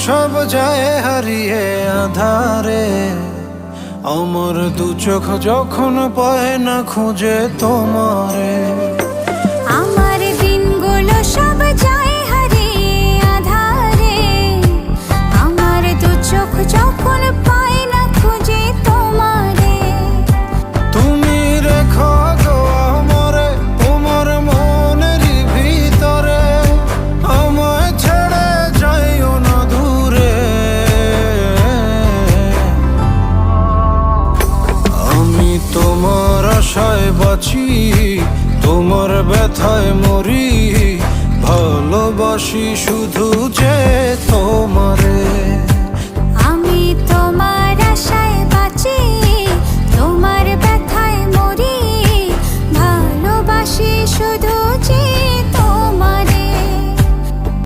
সব যায় হারিয়ে আধারে, আমার দু চোখ যখন পায় না খুঁজে তোমারে। আমার দিনগুলো সব যায় হারিয়ে আঁধারে, আমার দু চোখ যখন পায় না খুঁজে তোমারে। তুমি রেখো গো আমারে তোমার মনের ভিতরে, আমায় ছেড়ে যাইও না দূরে। আমি তোমার আশায় বাঁচি, তোমার ব্যথায় মরি, ভালোবাসি শুধু যে তোমারে।